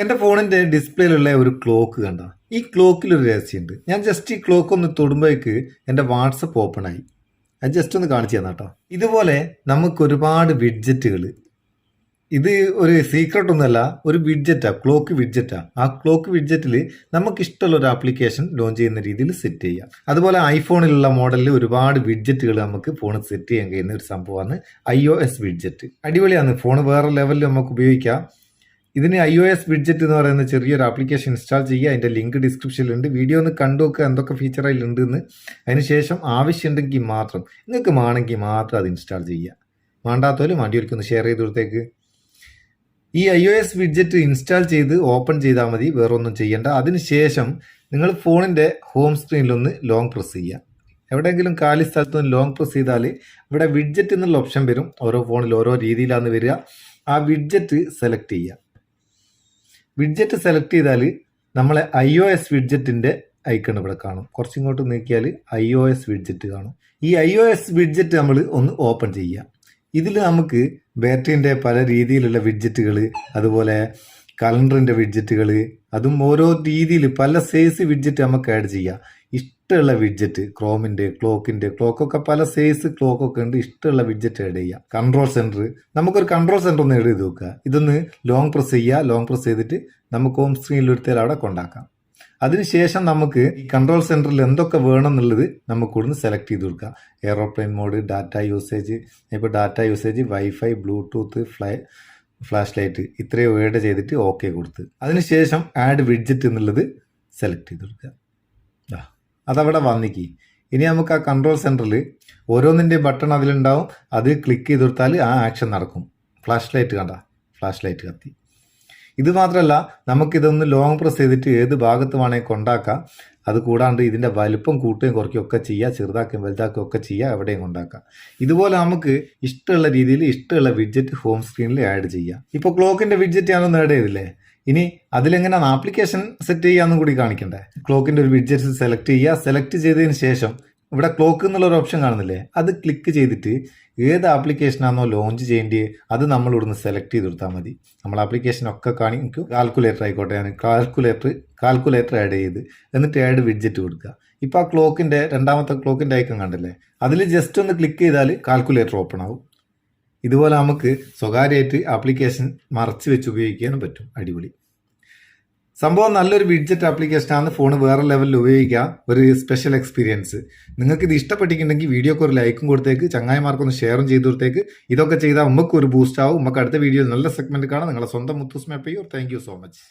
എൻ്റെ ഫോണിൻ്റെ ഡിസ്പ്ലേയിലുള്ള ഒരു ക്ലോക്ക് കണ്ട. ഈ ക്ലോക്കിലൊരു രഹസ്യമുണ്ട്. ഞാൻ ജസ്റ്റ് ഈ ക്ലോക്ക് ഒന്ന് തൊടുമ്പോഴേക്ക് എൻ്റെ വാട്സപ്പ് ഓപ്പൺ ആയി. അത് ജസ്റ്റ് ഒന്ന് കാണിച്ചു തന്നാ കേട്ടോ. ഇതുപോലെ നമുക്ക് ഒരുപാട് വിഡ്ജറ്റുകൾ, ഇത് ഒരു സീക്രട്ട് ഒന്നുമല്ല, ഒരു വിഡ്ജറ്റാ, ക്ലോക്ക് വിഡ്ജറ്റാ. ആ ക്ലോക്ക് വിഡ്ജറ്റിൽ നമുക്ക് ഇഷ്ടമുള്ള ഒരു ആപ്ലിക്കേഷൻ ലോഞ്ച് ചെയ്യുന്ന രീതിയിൽ സെറ്റ് ചെയ്യാം. അതുപോലെ ഐഫോണിലുള്ള മോഡലിൽ ഒരുപാട് വിഡ്ജറ്റുകൾ നമുക്ക് ഫോണിൽ സെറ്റ് ചെയ്യാൻ കഴിയുന്ന ഒരു സംഭവമാണ് iOS വിഡ്ജറ്റ്. അടിപൊളിയാണ്. ഫോൺ വേറെ ലെവലിൽ നമുക്ക് ഉപയോഗിക്കാം. ഇതിന് iOS വിഡ്ജറ്റ് എന്ന് പറയുന്ന ചെറിയൊരു ആപ്ലിക്കേഷൻ ഇൻസ്റ്റാൾ ചെയ്യുക. അതിൻ്റെ ലിങ്ക് ഡിസ്ക്രിപ്ഷനിലുണ്ട്. വീഡിയോ ഒന്ന് കണ്ടു നോക്കുക എന്തൊക്കെ ഫീച്ചർ അതിലുണ്ട് എന്ന്. അതിനുശേഷം ആവശ്യമുണ്ടെങ്കിൽ മാത്രം, നിങ്ങൾക്ക് വേണമെങ്കിൽ മാത്രം അത് ഇൻസ്റ്റാൾ ചെയ്യുക. വേണ്ടാത്തവരും വണ്ടിയൊരിക്കൊന്ന് ഷെയർ ചെയ്ത് കൊടുത്തേക്ക്. ഈ iOS വിഡ്ജറ്റ് ഇൻസ്റ്റാൾ ചെയ്ത് ഓപ്പൺ ചെയ്താൽ മതി, വേറൊന്നും ചെയ്യേണ്ട. അതിനുശേഷം നിങ്ങൾ ഫോണിൻ്റെ ഹോം സ്ക്രീനിലൊന്ന് ലോങ് പ്രസ് ചെയ്യുക. എവിടെയെങ്കിലും കാലി സ്ഥലത്തൊന്ന് ലോങ് പ്രസ് ചെയ്താൽ ഇവിടെ വിഡ്ജറ്റ് എന്നുള്ള ഓപ്ഷൻ വരും. ഓരോ ഫോണിൽ ഓരോ രീതിയിലാണ് വരിക. ആ വിഡ്ജറ്റ് സെലക്ട് ചെയ്യുക. വിഡ്ജറ്റ് സെലക്ട് ചെയ്താൽ നമ്മളെ iOS വിഡ്ജറ്റിൻ്റെ ഐക്കൺ ഇവിടെ കാണും. കുറച്ചിങ്ങോട്ട് നീക്കിയാൽ iOS വിഡ്ജറ്റ് കാണും. ഈ iOS വിഡ്ജറ്റ് നമ്മൾ ഒന്ന് ഓപ്പൺ ചെയ്യുക. ഇതിൽ നമുക്ക് ബാറ്ററിൻ്റെ പല രീതിയിലുള്ള വിഡ്ജറ്റുകൾ, അതുപോലെ കലണ്ടറിൻ്റെ വിഡ്ജറ്റുകൾ, അതും ഓരോ രീതിയിൽ പല സൈസ് വിഡ്ജറ്റ് നമുക്ക് ആഡ് ചെയ്യാം. ഇഷ്ടമുള്ള വിഡ്ജറ്റ്, ക്ലോക്കൊക്കെ പല സൈസ് ക്ലോക്കൊക്കെ ഉണ്ട്. ഇഷ്ടമുള്ള വിഡ്ജറ്റ് ആഡ് ചെയ്യുക. കൺട്രോൾ സെൻറ്റർ, നമുക്കൊരു കൺട്രോൾ സെൻറ്റർ ഒന്ന് ആഡ് ചെയ്ത് നോക്കുക. ഇതൊന്ന് ലോങ് പ്രസ് ചെയ്യുക. ലോങ് പ്രസ് ചെയ്തിട്ട് നമുക്ക് ഹോം സ്ക്രീനിൽ എടുത്താൽ അവിടെ കൊണ്ടാക്കാം. അതിനുശേഷം നമുക്ക് ഈ കൺട്രോൾ സെൻറ്ററിൽ എന്തൊക്കെ വേണം എന്നുള്ളത് നമുക്ക് ഇവിടുന്ന് സെലക്ട് ചെയ്ത് കൊടുക്കുക. എയറോപ്ലെയിൻ മോഡ്, ഡാറ്റ യൂസേജ്, ഇപ്പോൾ data usage, wifi, Bluetooth, flash light, ഇത്രയും ആഡ് ചെയ്തിട്ട് ഓക്കെ കൊടുത്ത് അതിനുശേഷം ആഡ് വിഡ്ജറ്റ് എന്നുള്ളത് സെലക്ട് ചെയ്ത് കൊടുക്കുക. അതവിടെ വന്നിക്ക്. ഇനി നമുക്ക് ആ കൺട്രോൾ സെൻറ്ററിൽ ഓരോന്നിൻ്റെ ബട്ടൺ അതിലുണ്ടാവും. അത് ക്ലിക്ക് ചെയ്ത് കൊടുത്താൽ ആ ആക്ഷൻ നടക്കും. ഫ്ലാഷ് ലൈറ്റ് കണ്ട, ഫ്ലാഷ് ലൈറ്റ് കത്തി. ഇത് മാത്രമല്ല, നമുക്കിതൊന്ന് ലോങ് പ്രസ് ചെയ്തിട്ട് ഏത് ഭാഗത്ത് വേണമെങ്കിൽ കൊണ്ടാക്കാം. അത് കൂടാണ്ട് ഇതിൻ്റെ വലുപ്പം കൂട്ടുകയും കുറയ്ക്കുകയൊക്കെ ചെയ്യുക, ചെറുതാക്കുകയും വലുതാക്കുകയും ഒക്കെ ചെയ്യുക, എവിടെയും കൊണ്ടാക്കാം. ഇതുപോലെ നമുക്ക് ഇഷ്ടമുള്ള രീതിയിൽ ഇഷ്ടമുള്ള വിഡ്ജറ്റ് ഹോം സ്ക്രീനിൽ ആഡ് ചെയ്യാം. ഇപ്പോൾ ക്ലോക്കിൻ്റെ വിഡ്ജറ്റ് ഞാനൊന്ന് ആഡ് ചെയ്തില്ലേ. ഇനി അതിലെങ്ങനെയാണ് ആപ്ലിക്കേഷൻ സെറ്റ് ചെയ്യാമെന്നും കൂടി കാണിക്കണ്ടേ. ക്ലോക്കിൻ്റെ ഒരു വിഡ്ജറ്റ് സെലക്ട് ചെയ്യുക. സെലക്ട് ചെയ്തതിന് ശേഷം ഇവിടെ ക്ലോക്ക് എന്നുള്ളൊരു ഓപ്ഷൻ കാണുന്നില്ലേ, അത് ക്ലിക്ക് ചെയ്തിട്ട് ഏത് ആപ്ലിക്കേഷനാണോ ലോഞ്ച് ചെയ്യേണ്ടത് അത് നമ്മൾ ഇവിടുന്ന് സെലക്ട് ചെയ്ത് കൊടുത്താൽ മതി. നമ്മൾ ആപ്ലിക്കേഷനൊക്കെ കാണിക്കും. കാൽക്കുലേറ്റർ ആയിക്കോട്ടെ, ഞാൻ കാൽക്കുലേറ്റർ ആഡ് ചെയ്ത് എന്നിട്ട് ആഡ് വിഡ്ജറ്റ് കൊടുക്കുക. ഇപ്പോൾ ആ ക്ലോക്കിൻ്റെ രണ്ടാമത്തെ ക്ലോക്കിൻ്റെ ഐക്കൺ കണ്ടില്ലേ, അതിൽ ജസ്റ്റ് ഒന്ന് ക്ലിക്ക് ചെയ്താൽ കാൽക്കുലേറ്റർ ഓപ്പൺ ആവും. ഇതുപോലെ നമുക്ക് സ്വകാര്യമായിട്ട് ആപ്ലിക്കേഷൻ മറച്ച് വെച്ച് ഉപയോഗിക്കാനും പറ്റും. അടിപൊളി സംഭവം. നല്ലൊരു വിഡ്ജറ്റ് ആപ്ലിക്കേഷനാണ്. ഫോൺ വേറെ ലെവലിൽ ഉപയോഗിക്കാം. ഒരു സ്പെഷ്യൽ എക്സ്പീരിയൻസ്. നിങ്ങൾക്ക് ഇത് ഇഷ്ടപ്പെട്ടിട്ടുണ്ടെങ്കിൽ വീഡിയോക്ക് ഒരു ലൈക്കും കൊടുത്തേക്ക്, ചങ്ങായിമാർക്കൊന്ന് ഷെയറും ചെയ്ത് കൊടുത്തേക്ക്. ഇതൊക്കെ ചെയ്താൽ നമുക്ക് ഒരു ബൂസ്റ്റ് ആവും. നമുക്ക് അടുത്ത വീഡിയോയിൽ നല്ല സെഗ്മെന്റ് കാണാം. നിങ്ങളെ സ്വന്തം Muthoos Meppayur. Thank you so much.